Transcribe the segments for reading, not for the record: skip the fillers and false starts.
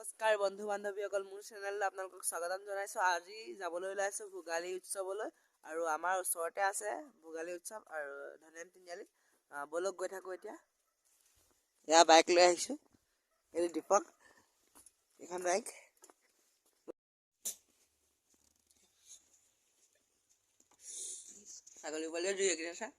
নমস্কাৰ বন্ধু বান্ধৱীসকল, মোৰ চেনেললৈ আপোনালোকক স্বাগতম জনাইছোঁ। আজি যাবলৈ ওলাইছোঁ ভোগালী উৎসৱলৈ, আৰু আমাৰ ওচৰতে আছে ভোগালী উৎসৱ আৰু ধনেন তিনিআলি। বলক গৈ থাকোঁ এতিয়া। এয়া বাইক লৈ আহিছোঁ, এইটো দীপক, এইখন বাইক। ছাগলী পোৱালিও দুই একেই আছে।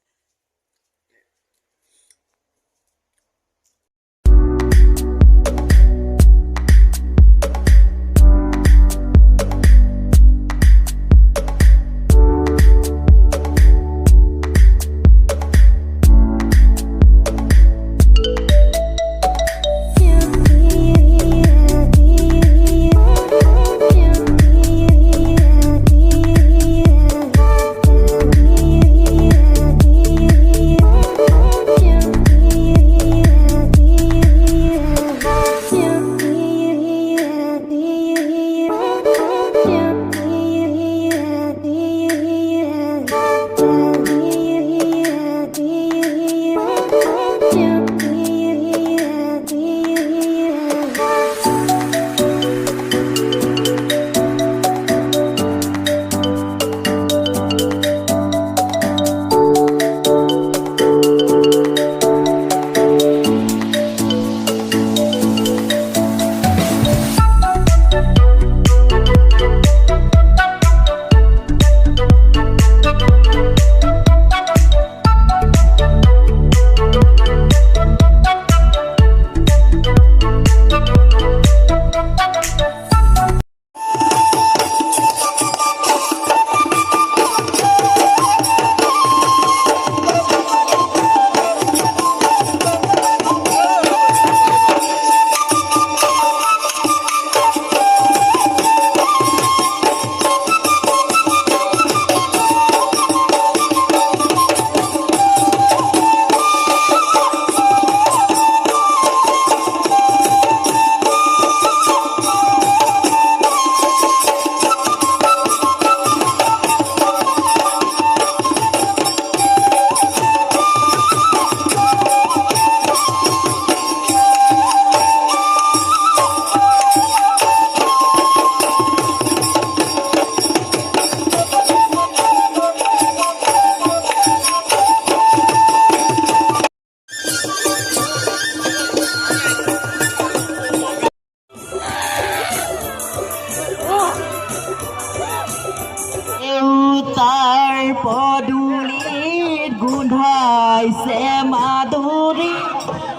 পদূলিত গোন্ধাইছে মাধুৰী,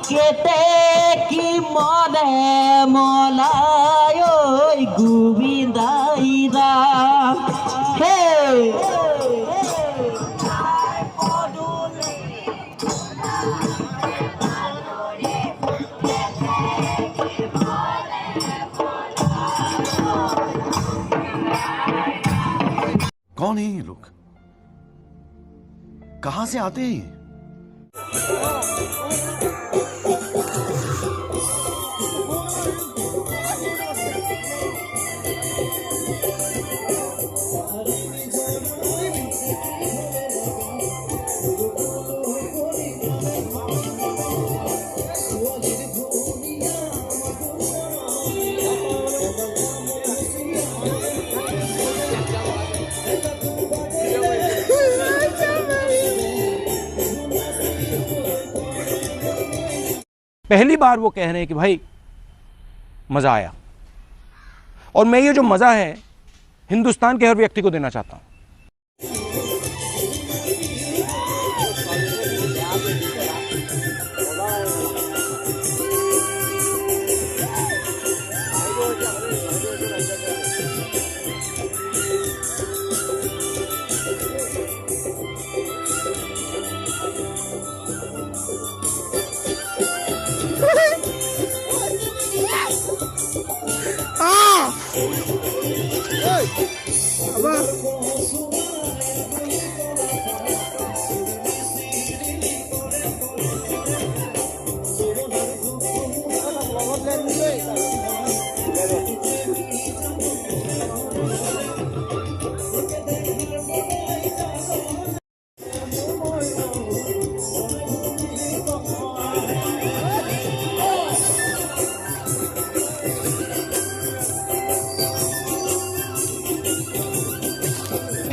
কেতে কি মনে মলাই ঐ গোবিন্দাই ৰাম। হে कौन है ये लोग? कहां से आते हैं? पहली बार वो कह रहे हैं कि भाई मज़ा आया, और मैं ये जो मज़ा है हिंदुस्तान के हर व्यक्ति को देना चाहता हूँ।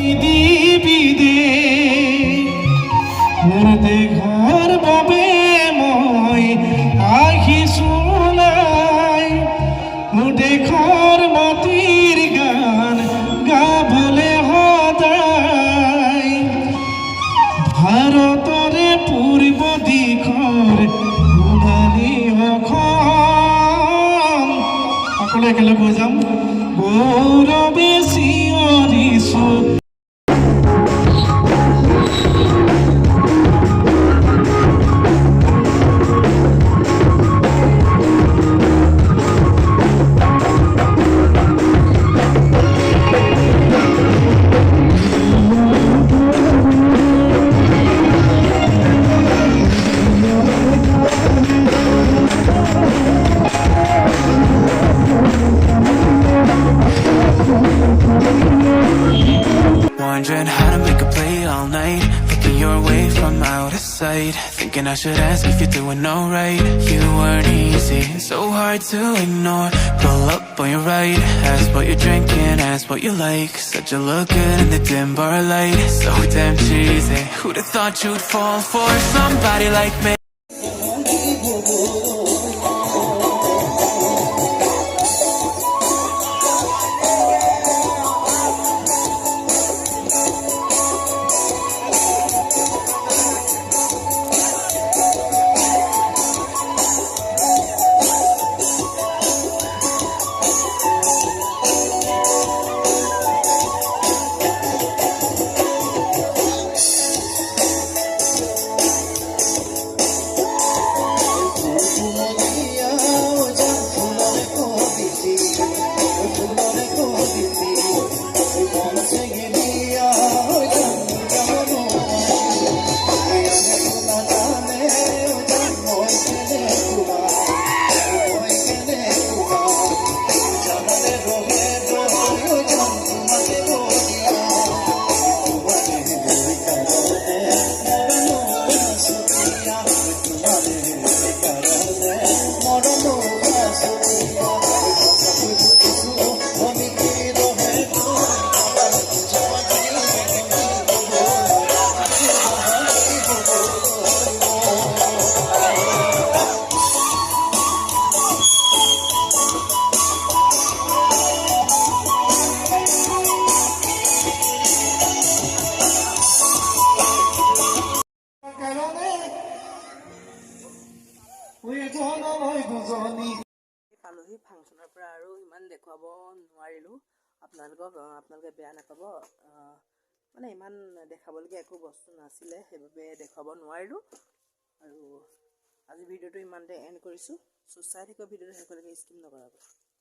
নিদিবি দে মোৰ দেখাৰ বাবে মই আহিছো নাই মোৰ দেশৰ মাটিৰ গান গাবলে সদায় ভাৰতৰে পূৰ্ব দিশৰ সোণালী অসম সকলোৱে একেলগে কৈ যাম গৌৰৱে চিঞৰিছো Wondering how to make a play all night. Looking your way from out of sight. Thinking I should ask if you're doing alright. You weren't easy, so hard to ignore. Pull up on your right. Ask what you're drinking, ask what you like. Said you look good in the dim bar light. So damn cheesy. Who'd have thought you'd fall for somebody like me? পালোহি ফাংচনৰ পৰা আৰু ইমান দেখুৱাব নোৱাৰিলোঁ আপোনালোকে বেয়া নাপাব মানে ইমান দেখাবলগীয়া একো বস্তু নাছিলে সেইবাবে দেখুৱাব নোৱাৰিলোঁ আৰু আজি ভিডিঅ'টো ইমানতে এণ্ড কৰিছোঁ চ' চাই থাকিব ভিডিঅ'টো শেষলৈকে স্কিপ নকৰাকৈ